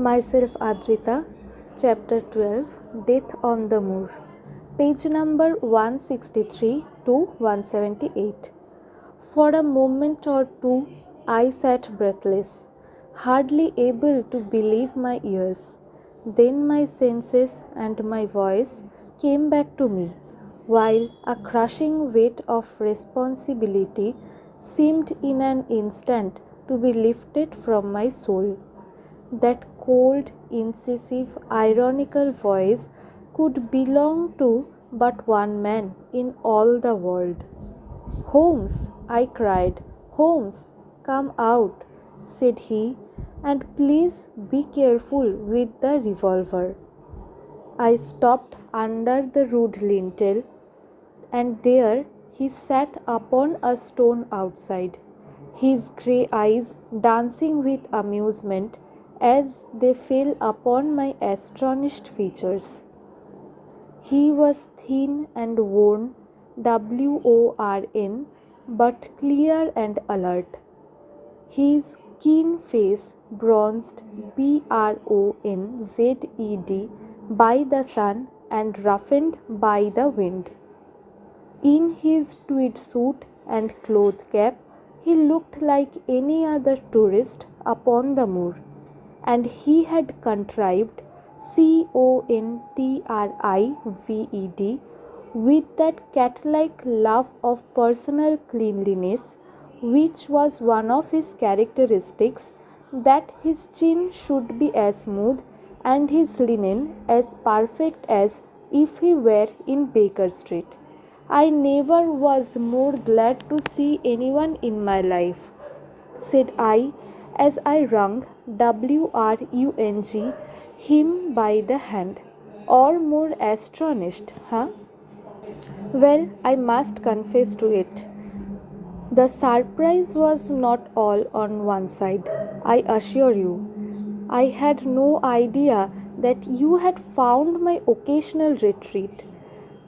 Myself Adrita, Chapter 12, Death on the Moor, page number 163 to 178. For a moment or two, I sat breathless, hardly able to believe my ears. Then my senses and my voice came back to me, while a crushing weight of responsibility seemed in an instant to be lifted from my soul. That cold, incisive, ironical voice could belong to but one man in all the world. Holmes, I cried. Holmes, come out, said he, and please be careful with the revolver. I stopped under the rude lintel, and there he sat upon a stone outside, his grey eyes dancing with amusement as they fell upon my astonished features. He was thin and worn, WORN, but clear and alert. His keen face, bronzed BRONZED by the sun and roughened by the wind. In his tweed suit and cloth cap, he looked like any other tourist upon the moor, and he had contrived CONTRIVED with that cat-like love of personal cleanliness which was one of his characteristics, that his chin should be as smooth and his linen as perfect as if he were in Baker Street. I never was more glad to see anyone in my life, said I, as I wrung WRUNG him by the hand. Or more astonished, huh? Well, I must confess to it. The surprise was not all on one side, I assure you. I had no idea that you had found my occasional retreat,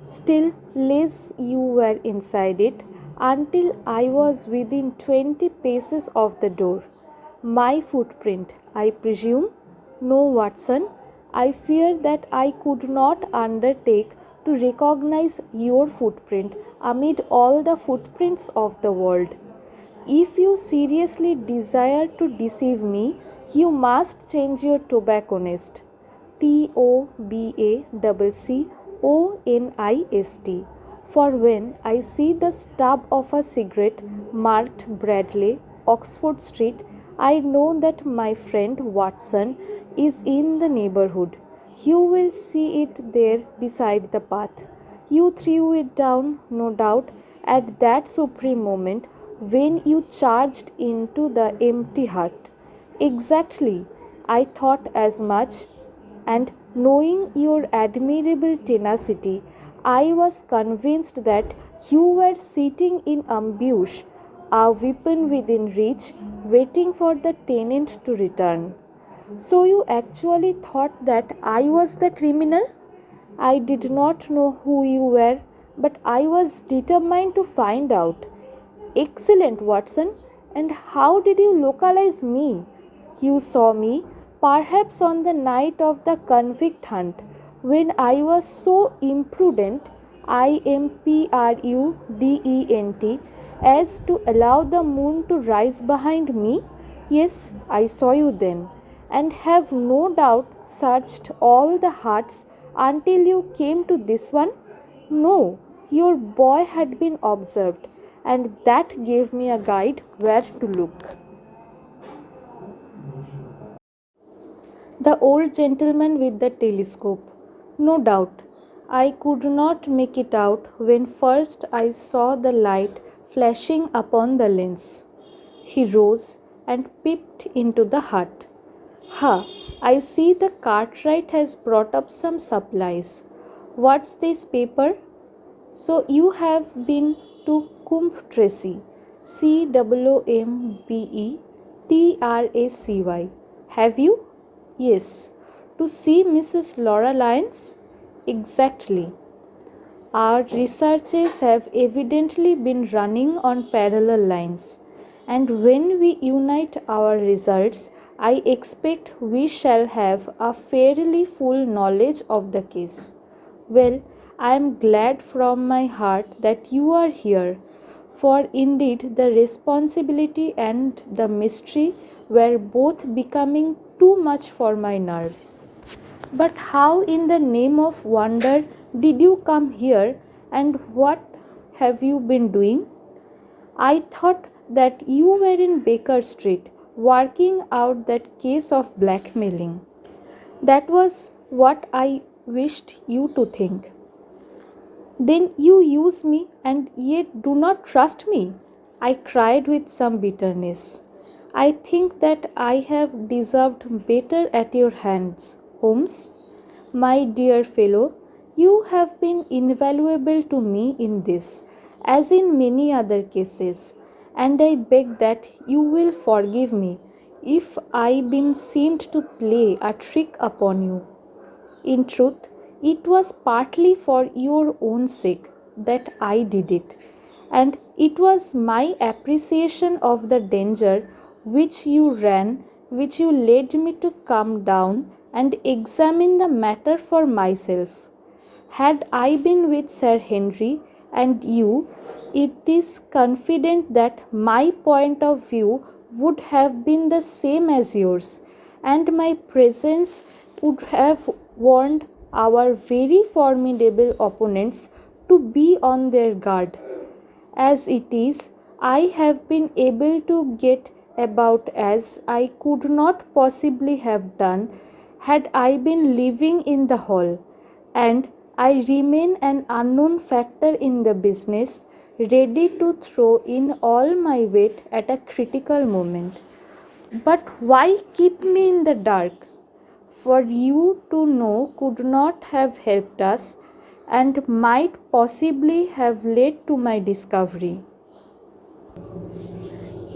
still less you were inside it, until I was within 20 paces of the door. My footprint, I presume? No, Watson. I fear that I could not undertake to recognize your footprint amid all the footprints of the world. If you seriously desire to deceive me, you must change your tobacconist. TOBACCONIST. For when I see the stub of a cigarette marked Bradley, Oxford Street, I know that my friend Watson is in the neighborhood. You will see it there beside the path. You threw it down, no doubt, at that supreme moment when you charged into the empty hut. Exactly. I thought as much, and knowing your admirable tenacity, I was convinced that you were sitting in ambush, a weapon within reach, waiting for the tenant to return. So you actually thought that I was the criminal? I did not know who you were, but I was determined to find out. Excellent, Watson. And how did you localize me? You saw me, perhaps on the night of the convict hunt, when I was so imprudent, IMPRUDENT, as to allow the moon to rise behind me? Yes, I saw you then, and have no doubt searched all the huts until you came to this one. No, your boy had been observed, and that gave me a guide where to look. The old gentleman with the telescope. No doubt. I could not make it out when first I saw the light flashing upon the lens. He rose and peeped into the hut. Ha! I see the cartwright has brought up some supplies. What's this paper? So you have been to Coombe Tracey, COOMBETRACY. Have you? Yes. To see Mrs. Laura Lyons? Exactly. Our researches have evidently been running on parallel lines, and when we unite our results, I expect we shall have a fairly full knowledge of the case. Well, I am glad from my heart that you are here, for indeed the responsibility and the mystery were both becoming too much for my nerves. But how in the name of wonder did you come here, and what have you been doing? I thought that you were in Baker Street working out that case of blackmailing. That was what I wished you to think. Then you use me and yet do not trust me. I cried with some bitterness. I think that I have deserved better at your hands, Holmes. My dear fellow, you have been invaluable to me in this, as in many other cases, and I beg that you will forgive me if I been seemed to play a trick upon you. In truth, it was partly for your own sake that I did it, and it was my appreciation of the danger which you ran which you led me to come down and examine the matter for myself. Had I been with Sir Henry and you, it is confident that my point of view would have been the same as yours, and my presence would have warned our very formidable opponents to be on their guard. As it is, I have been able to get about as I could not possibly have done had I been living in the hall, and I remain an unknown factor in the business, ready to throw in all my weight at a critical moment. But why keep me in the dark? For you to know could not have helped us and might possibly have led to my discovery.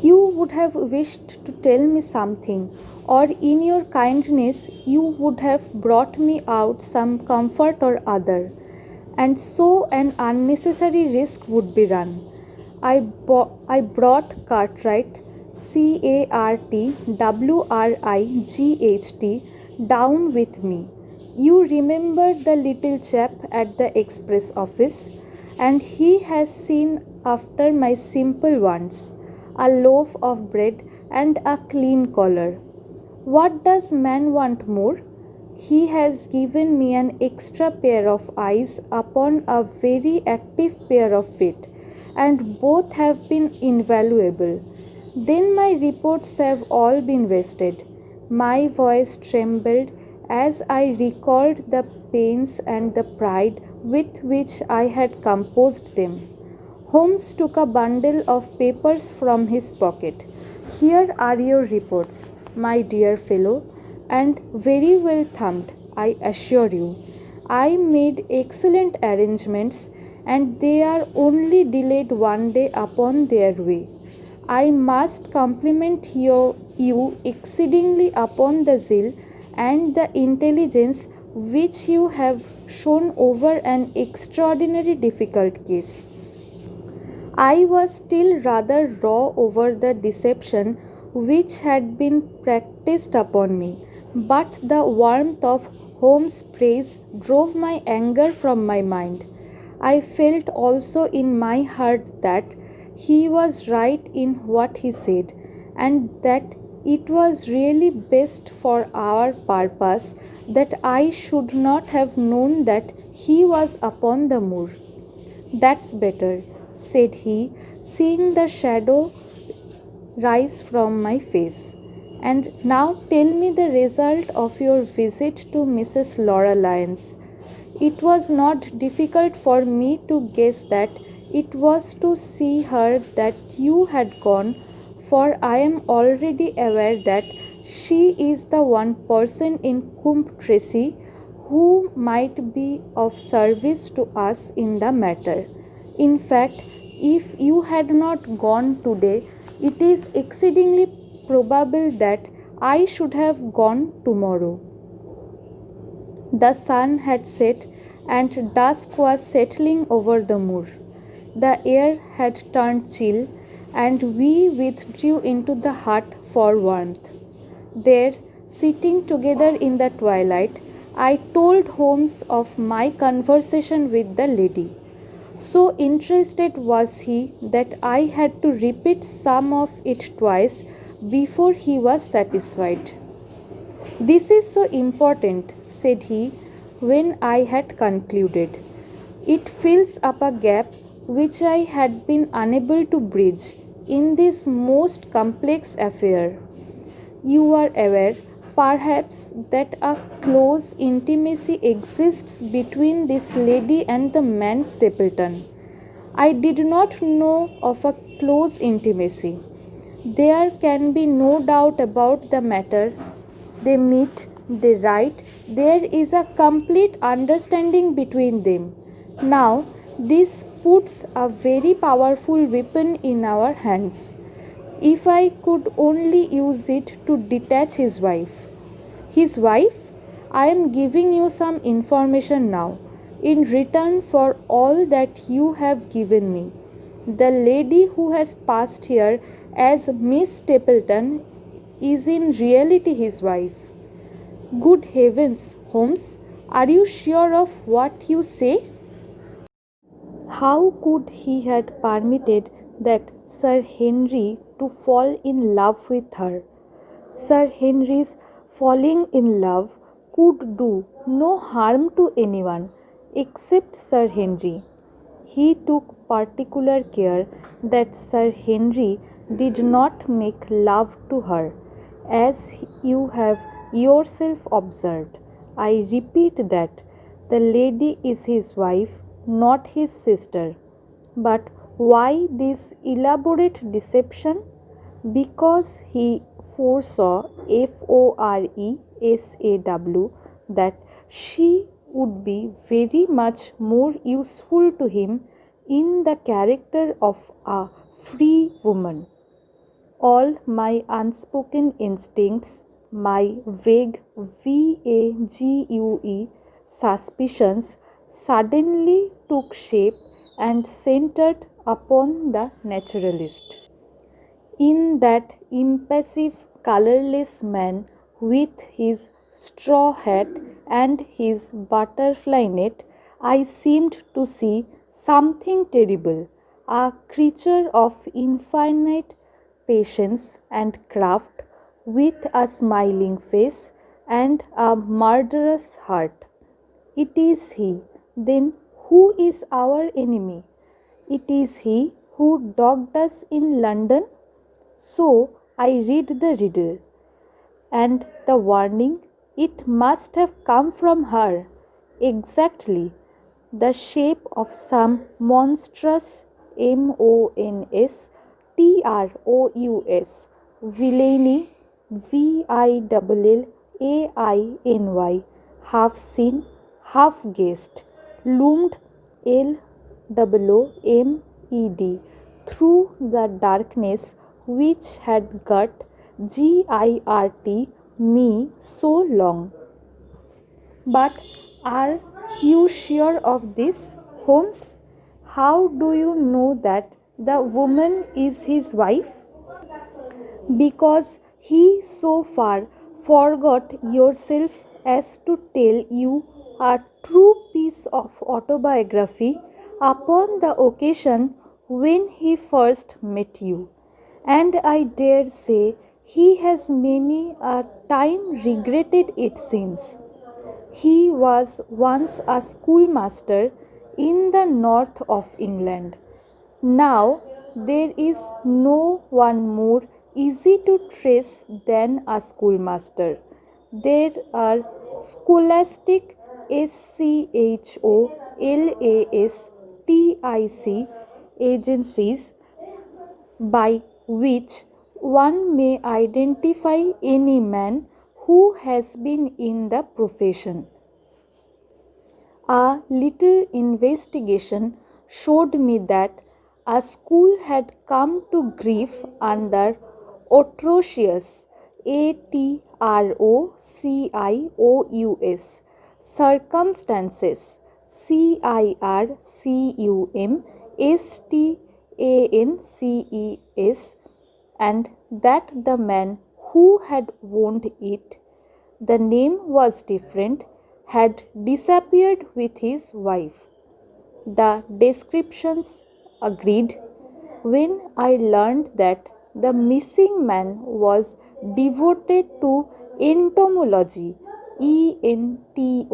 You would have wished to tell me something, or in your kindness you would have brought me out some comfort or other, and so an unnecessary risk would be run. I brought Cartwright, Cartwright, down with me. You remember the little chap at the express office, and he has seen after my simple wants, a loaf of bread and a clean collar. What does man want more? He has given me an extra pair of eyes upon a very active pair of feet, and both have been invaluable. Then my reports have all been wasted. My voice trembled as I recalled the pains and the pride with which I had composed them. Holmes took a bundle of papers from his pocket. Here are your reports, my dear fellow, and very well thumbed, I assure you. I made excellent arrangements, and they are only delayed one day upon their way. I must compliment you exceedingly upon the zeal and the intelligence which you have shown over an extraordinary difficult case. I was still rather raw over the deception which had been practiced upon me, but the warmth of Holmes' praise drove my anger from my mind. I felt also in my heart that he was right in what he said, and that it was really best for our purpose that I should not have known that he was upon the moor. That's better, said he, seeing the shadow rise from my face. And now tell me the result of your visit to Mrs. Laura Lyons. It was not difficult for me to guess that it was to see her that you had gone, for I am already aware that she is the one person in Coombe Tracey who might be of service to us in the matter. In fact, if you had not gone today, it is exceedingly probable that I should have gone tomorrow. The sun had set, and dusk was settling over the moor. The air had turned chill, and we withdrew into the hut for warmth. There, sitting together in the twilight, I told Holmes of my conversation with the lady. So interested was he that I had to repeat some of it twice before he was satisfied. "This is so important," said he when I had concluded. "It fills up a gap which I had been unable to bridge in this most complex affair. You are aware, perhaps, that a close intimacy exists between this lady and the man Stapleton. I did not know of a close intimacy. There can be no doubt about the matter. They meet, they write, there is a complete understanding between them. Now, this puts a very powerful weapon in our hands. If I could only use it to detach his wife." "His wife? I am giving you some information now, in return for all that you have given me. The lady who has passed here as Miss Stapleton is in reality his wife." "Good heavens, Holmes, are you sure of what you say?" How could he have permitted that Sir Henry to fall in love with her? Sir Henry's falling in love could do no harm to anyone except Sir Henry. He took particular care that Sir Henry did not make love to her, as you have yourself observed. I repeat that the lady is his wife, not his sister. But why this elaborate deception? Because he foresaw, that she would be very much more useful to him in the character of a free woman. All my unspoken instincts, my vague suspicions suddenly took shape and centered upon the naturalist. In that impassive, colorless man with his straw hat and his butterfly net, I seemed to see something terrible, a creature of infinite patience and craft, with a smiling face and a murderous heart. It is he, then, who is our enemy? It is he who dogged us in London? So I read the riddle, and the warning, it must have come from her. Exactly. The shape of some monstrous monstrous villainy, villainy, half seen, half guessed, loomed LOOMED through the darkness which had got GIRT me so long. But are you sure of this, Holmes? How do you know that the woman is his wife? Because he so far forgot yourself as to tell you a true piece of autobiography upon the occasion when he first met you, and I dare say he has many a time regretted it since. He was once a schoolmaster in the north of England. Now there is no one more easy to trace than a schoolmaster. There are scholastic SCHOLASTIC agencies by which one may identify any man who has been in the profession. A little investigation showed me that a school had come to grief under atrocious ATROCIOUS circumstances CIRCUMSTANCES, and that the man who had worn it, the name was different, had disappeared with his wife. The descriptions agreed. When I learned that the missing man was devoted to entomology, entomology,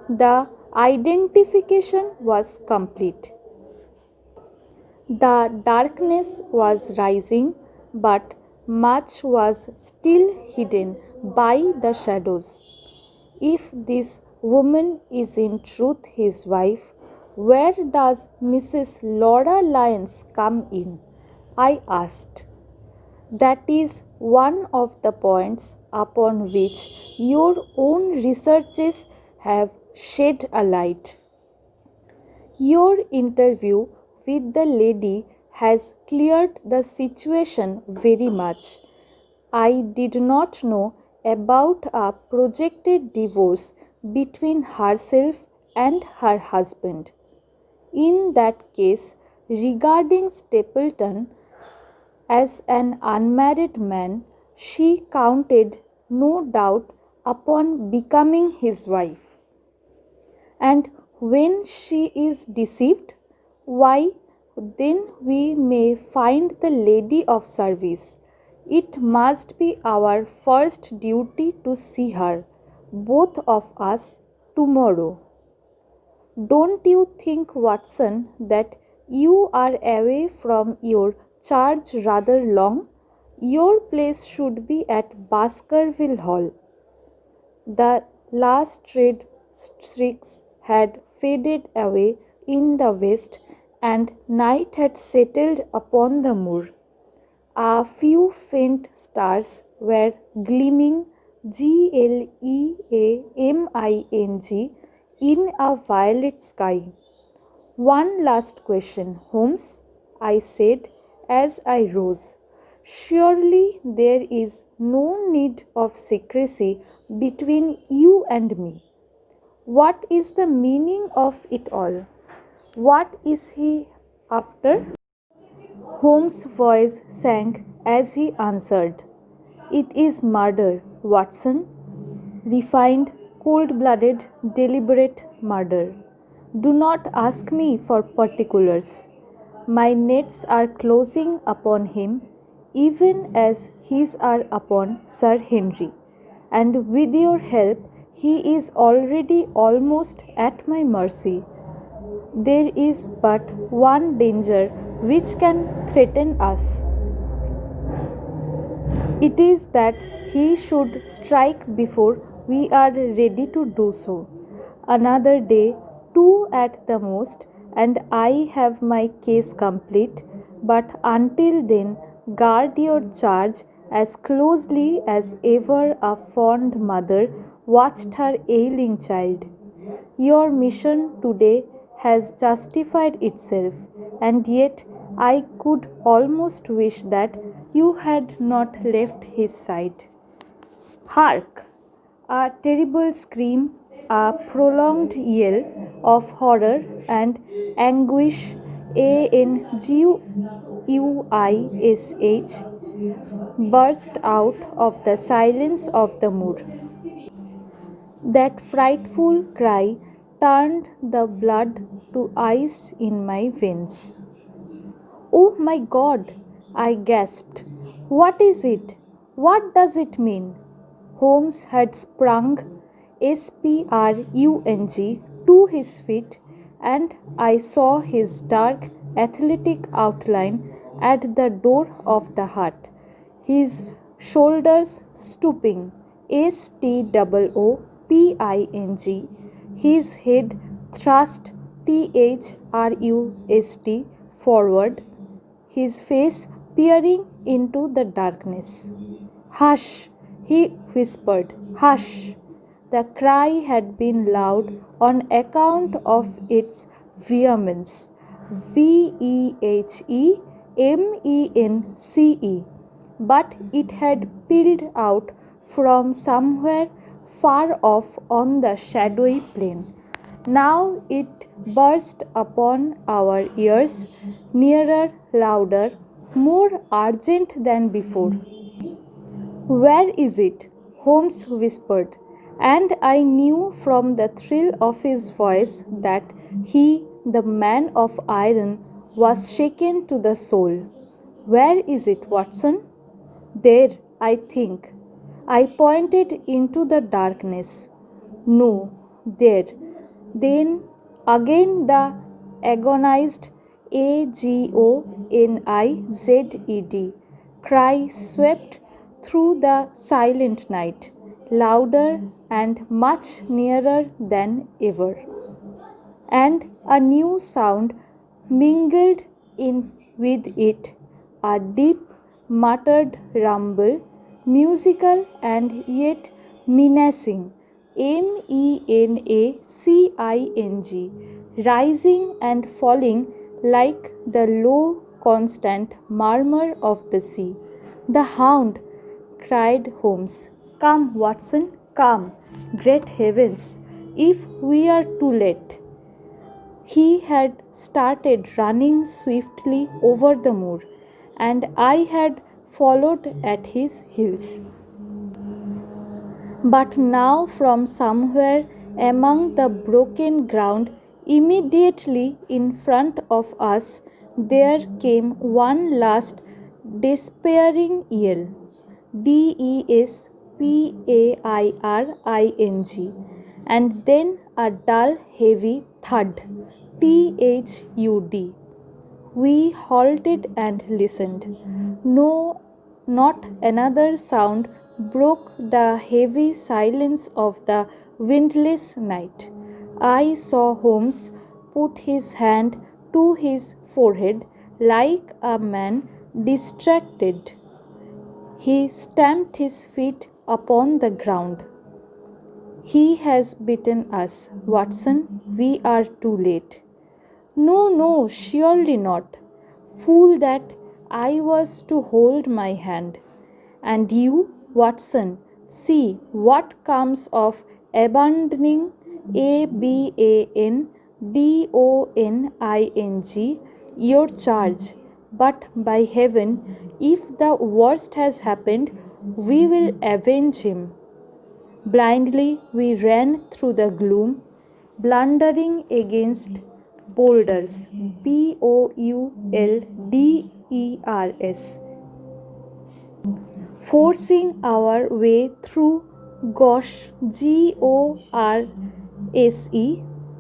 the identification was complete. The darkness was rising, but much was still hidden by the shadows. If this woman is in truth his wife, where does Mrs. Laura Lyons come in? I asked. That is one of the points upon which your own researches have shed a light. Your interview with the lady has cleared the situation very much. I did not know about a projected divorce between herself and her husband. In that case, regarding Stapleton as an unmarried man, she counted no doubt upon becoming his wife. And when she is deceived, why, then we may find the lady of service. It must be our first duty to see her, both of us, tomorrow. Don't you think, Watson, that you are away from your charge rather long? Your place should be at Baskerville Hall. The last red streaks had faded away in the west, and night had settled upon the moor. A few faint stars were gleaming gleaming in a violet sky. One last question, Holmes, I said as I rose. Surely there is no need of secrecy between you and me. What is the meaning of it all? What is he after? Holmes' voice sank as he answered. It is murder, Watson. Refined, cold blooded, deliberate murder. Do not ask me for particulars. My nets are closing upon him, even as his are upon Sir Henry, and with your help, he is already almost at my mercy. There is but one danger which can threaten us. It is that he should strike before we are ready to do so. Another day, two at the most, and I have my case complete. But until then, guard your charge as closely as ever a fond mother watched her ailing child. Your mission today has justified itself, and yet I could almost wish that you had not left his side. Hark! A terrible scream, a prolonged yell of horror and anguish, anguish, burst out of the silence of the moor. That frightful cry turned the blood to ice in my veins. Oh my God! I gasped. What is it? What does it mean? Holmes had sprung sprung to his feet, and I saw his dark, athletic outline at the door of the hut, his shoulders stooping, stooping, his head thrust thrust forward, his face peering into the darkness. Hush, he whispered, hush. The cry had been loud on account of its vehemence. Vehemence. But it had pealed out from somewhere far off on the shadowy plain. Now it burst upon our ears, nearer, louder, more urgent than before. Where is it? Holmes whispered, and I knew from the thrill of his voice that he, the man of iron, was shaken to the soul. Where is it, Watson? There, I think. I pointed into the darkness. No, there. Then again the agonized AGONIZED cry swept through the silent night, louder and much nearer than ever. And a new sound mingled in with it, a deep muttered rumble, musical and yet menacing, MENACING, rising and falling like the low constant murmur of the sea. The hound, cried Holmes. Come, Watson, come. Great heavens, if we are too late. He had started running swiftly over the moor, and I had followed at his heels. But now, from somewhere among the broken ground immediately in front of us, there came one last despairing yell. DESPAIRING, and then a dull, heavy thud. THUD. We halted and listened. No, not another sound broke the heavy silence of the windless night. I saw Holmes put his hand to his forehead like a man distracted. He stamped his feet upon the ground. He has beaten us, Watson. We are too late. No, no, surely not. Fool that I was to hold my hand. And you, Watson, see what comes of abandoning ABANDONING your charge. But by heaven, if the worst has happened, we will avenge him. Blindly we ran through the gloom, blundering against boulders, BOULDERS, forcing our way through GORSE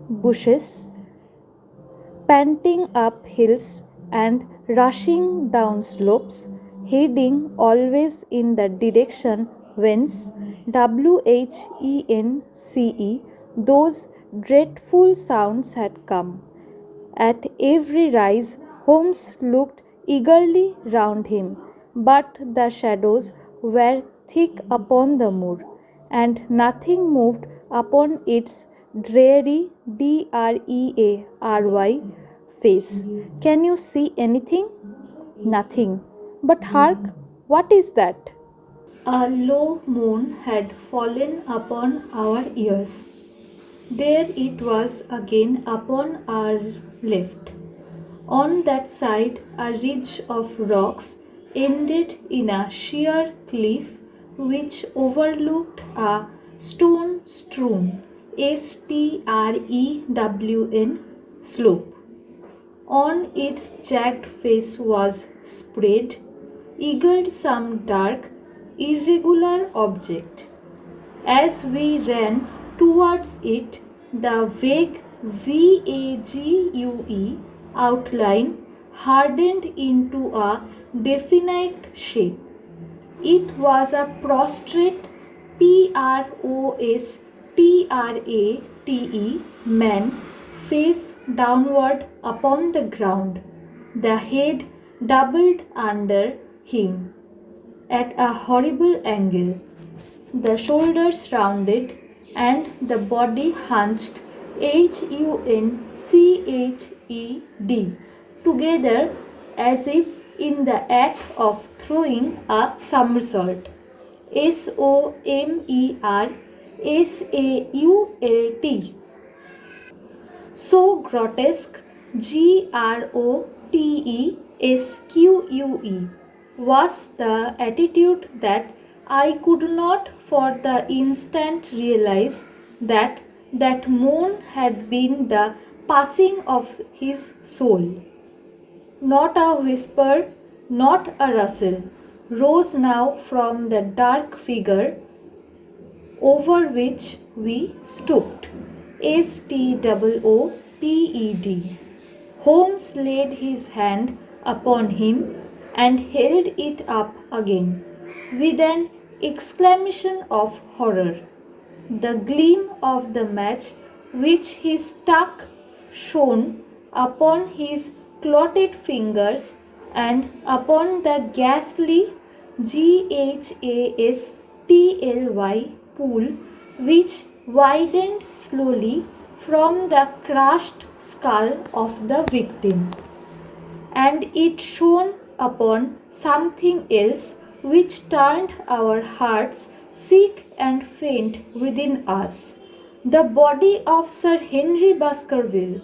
bushes, panting up hills and rushing down slopes, heading always in the direction whence WHENCE those dreadful sounds had come. At every rise, Holmes looked eagerly round him, but the shadows were thick upon the moor, and nothing moved upon its dreary DREARY face. Can you see anything? Nothing. But hark, what is that? A low moan had fallen upon our ears. There it was again upon our left. On that side, a ridge of rocks ended in a sheer cliff which overlooked a stone strewn STREWN slope. On its jagged face was spread, eagled some dark, irregular object. As we ran towards it, the vague VAGUE outline hardened into a definite shape. It was a prostrate PROSTRATE man, face downward upon the ground, the head doubled under him at a horrible angle, the shoulders rounded, and the body hunched HUNCHED together as if in the act of throwing a somersault. SOMERSAULT. So grotesque, GROTESQUE, TESQUE was the attitude that I could not for the instant realize that that moan had been the passing of his soul. Not a whisper, not a rustle, rose now from the dark figure over which we stooped. STOOPED. Holmes laid his hand upon him and held it up again with an exclamation of horror. The gleam of the match which he struck shone upon his clotted fingers and upon the ghastly GHASTLY pool which widened slowly from the crushed skull of the victim. And it shone upon something else which turned our hearts sick and faint within us, the body of Sir Henry Baskerville.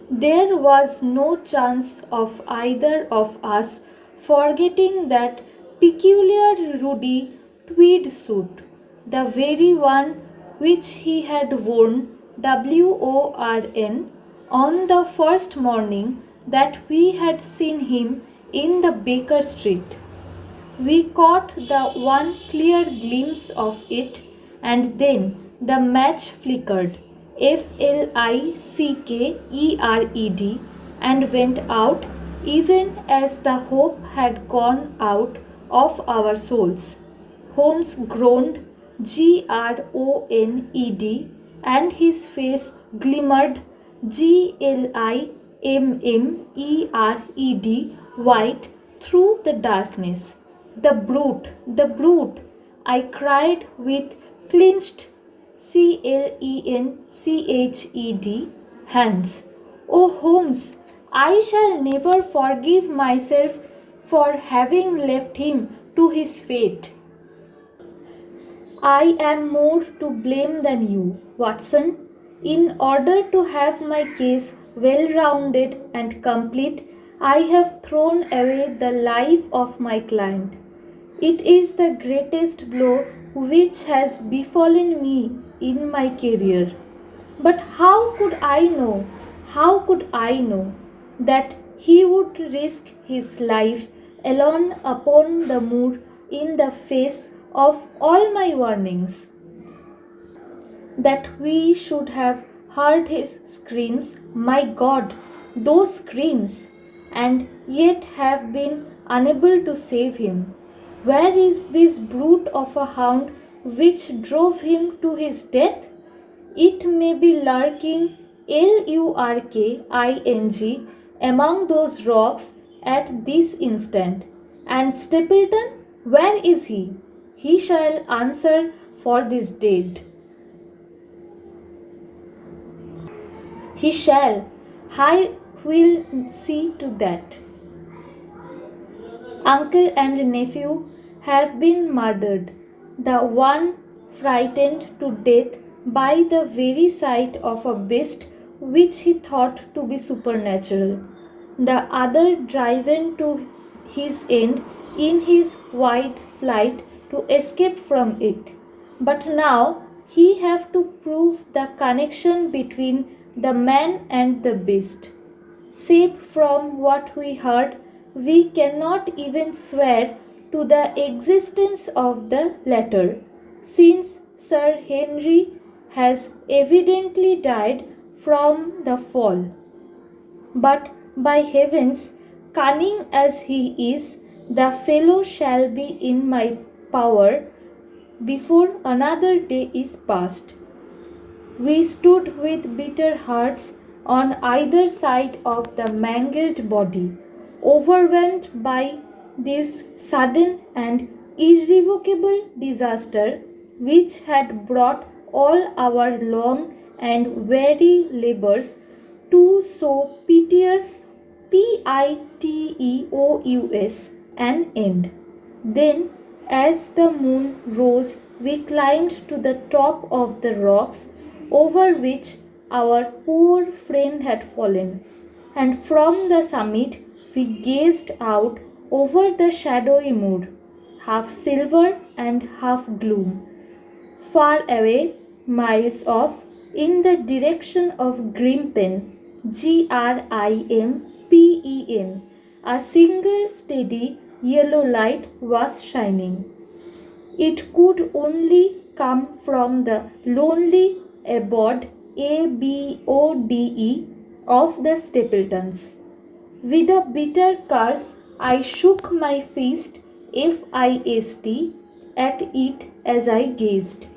There was no chance of either of us forgetting that peculiar ruddy tweed suit, the very one which he had worn WORN on the first morning that we had seen him in the Baker Street. We caught the one clear glimpse of it, and then the match flickered, FLICKERED, and went out, even as the hope had gone out of our souls. Holmes groaned GRONED, and his face glimmered GLIMMERED white through the darkness. The brute, the brute! I cried with clenched CLENCHED hands. Oh, Holmes, I shall never forgive myself for having left him to his fate. I am more to blame than you, Watson. In order to have my case well rounded and complete, I have thrown away the life of my client. It is the greatest blow which has befallen me in my career. But how could I know that he would risk his life alone upon the moor in the face of all my warnings? That we should have heard his screams, my God, those screams, and yet have been unable to save him. Where is this brute of a hound which drove him to his death? It may be lurking LURKING among those rocks at this instant. And Stapleton, where is he? He shall answer for this deed. He shall. I will see to that. Uncle and nephew have been murdered, the one frightened to death by the very sight of a beast which he thought to be supernatural, the other driven to his end in his wild flight to escape from it. But now he have to prove the connection between the man and the beast. Save from what we heard, we cannot even swear to the existence of the latter, since Sir Henry has evidently died from the fall. But by heavens, cunning as he is, the fellow shall be in my power before another day is past. We stood with bitter hearts on either side of the mangled body, overwhelmed by this sudden and irrevocable disaster which had brought all our long and weary labors to so piteous an end. Then, as the moon rose, we climbed to the top of the rocks over which our poor friend had fallen. and from the summit we gazed out over the shadowy moor, half silver and half gloom. Far away, miles off, in the direction of Grimpen, Grimpen, a single steady yellow light was shining. It could only come from the lonely abode of the Stapletons. With a bitter curse, I shook my fist, FIST, at it as I gazed.